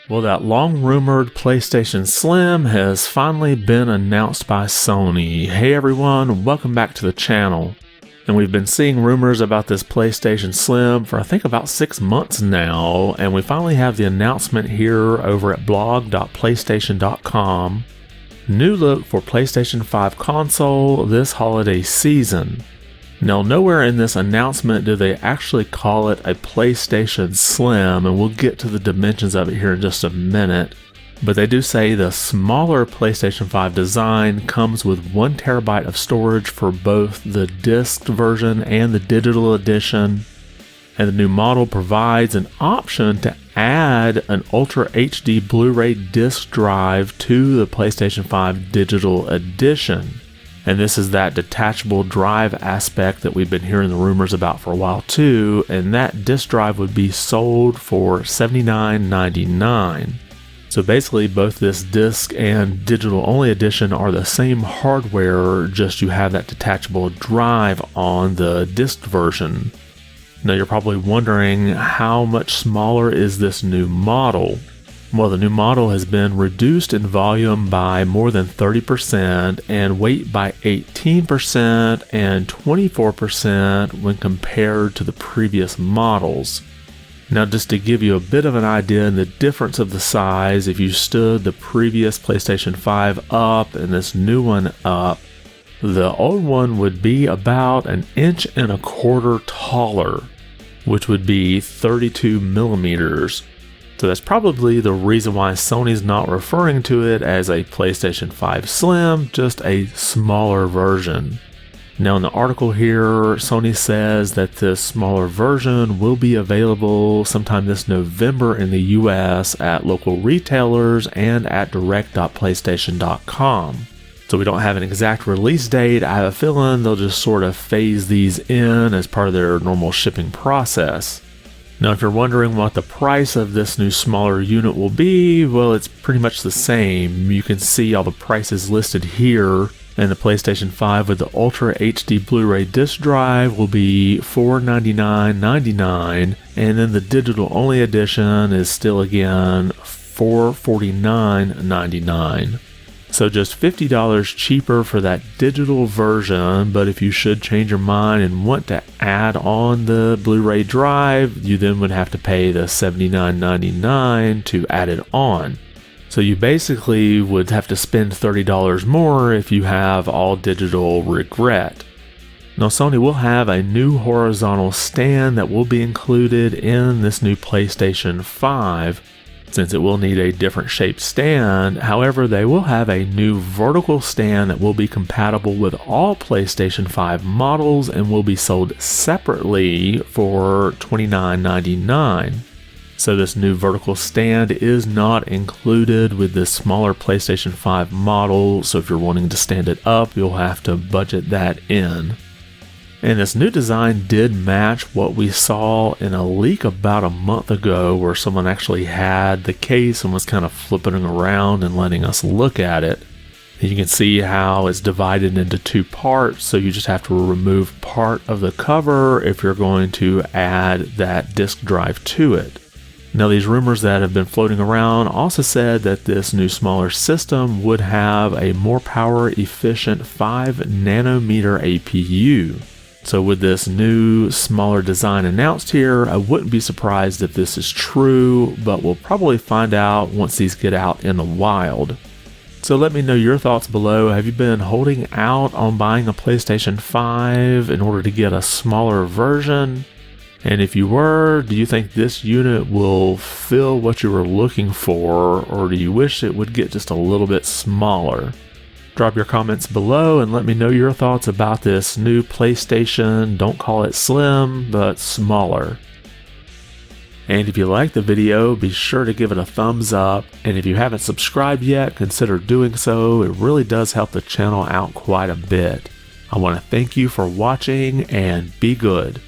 Well, that long-rumored PlayStation Slim has finally been announced by Sony. Hey everyone, welcome back to the channel. And we've been seeing rumors about this PlayStation Slim for I think about 6 months now, and we finally have the announcement here over at blog.playstation.com. New look for PlayStation 5 console this holiday season. Now, nowhere in this announcement do they actually call it a PlayStation Slim, and we'll get to the dimensions of it here in just a minute. But they do say the smaller PlayStation 5 design comes with 1 terabyte of storage for both the disc version and the digital edition. And the new model provides an option to add an Ultra HD Blu-ray disc drive to the PlayStation 5 digital edition. And this is that detachable drive aspect that we've been hearing the rumors about for a while too, and that disc drive would be sold for $79.99. So basically both this disc and digital only edition are the same hardware, just you have that detachable drive on the disc version. Now you're probably wondering, how much smaller is this new model? Well, the new model has been reduced in volume by more than 30% and weight by 18% and 24% when compared to the previous models. Now, just to give you a bit of an idea in the difference of the size, if you stood the previous PlayStation 5 up and this new one up, the old one would be about 1.25 inches taller, which would be 32 millimeters. So that's probably the reason why Sony's not referring to it as a PlayStation 5 Slim, just a smaller version. Now in the article here, Sony says that this smaller version will be available sometime this November in the US at local retailers and at direct.playstation.com. So we don't have an exact release date. I have a feeling they'll just sort of phase these in as part of their normal shipping process. Now, if you're wondering what the price of this new smaller unit will be, well, it's pretty much the same. You can see all the prices listed here, and the PlayStation 5 with the Ultra HD Blu-ray disc drive will be $499.99, and then the digital only edition is still again $449.99. So just $50 cheaper for that digital version, but if you should change your mind and want to add on the Blu-ray drive, you then would have to pay the $79.99 to add it on. So you basically would have to spend $30 more if you have all digital regret. Now Sony will have a new horizontal stand that will be included in this new PlayStation 5, since it will need a different shaped stand. However, they will have a new vertical stand that will be compatible with all PlayStation 5 models and will be sold separately for $29.99. So this new vertical stand is not included with this smaller PlayStation 5 model, so if you're wanting to stand it up, you'll have to budget that in. And this new design did match what we saw in a leak about a month ago, where someone actually had the case and was kind of flipping it around and letting us look at it. And you can see how it's divided into 2 parts, so you just have to remove part of the cover if you're going to add that disk drive to it. Now, these rumors that have been floating around also said that this new smaller system would have a more power efficient 5 nanometer APU. So with this new, smaller design announced here, I wouldn't be surprised if this is true, but we'll probably find out once these get out in the wild. So let me know your thoughts below. Have you been holding out on buying a PlayStation 5 in order to get a smaller version? And if you were, do you think this unit will fill what you were looking for, or do you wish it would get just a little bit smaller? Drop your comments below and let me know your thoughts about this new PlayStation. Don't call it slim, but smaller. And if you liked the video, be sure to give it a thumbs up. And if you haven't subscribed yet, consider doing so. It really does help the channel out quite a bit. I want to thank you for watching and be good.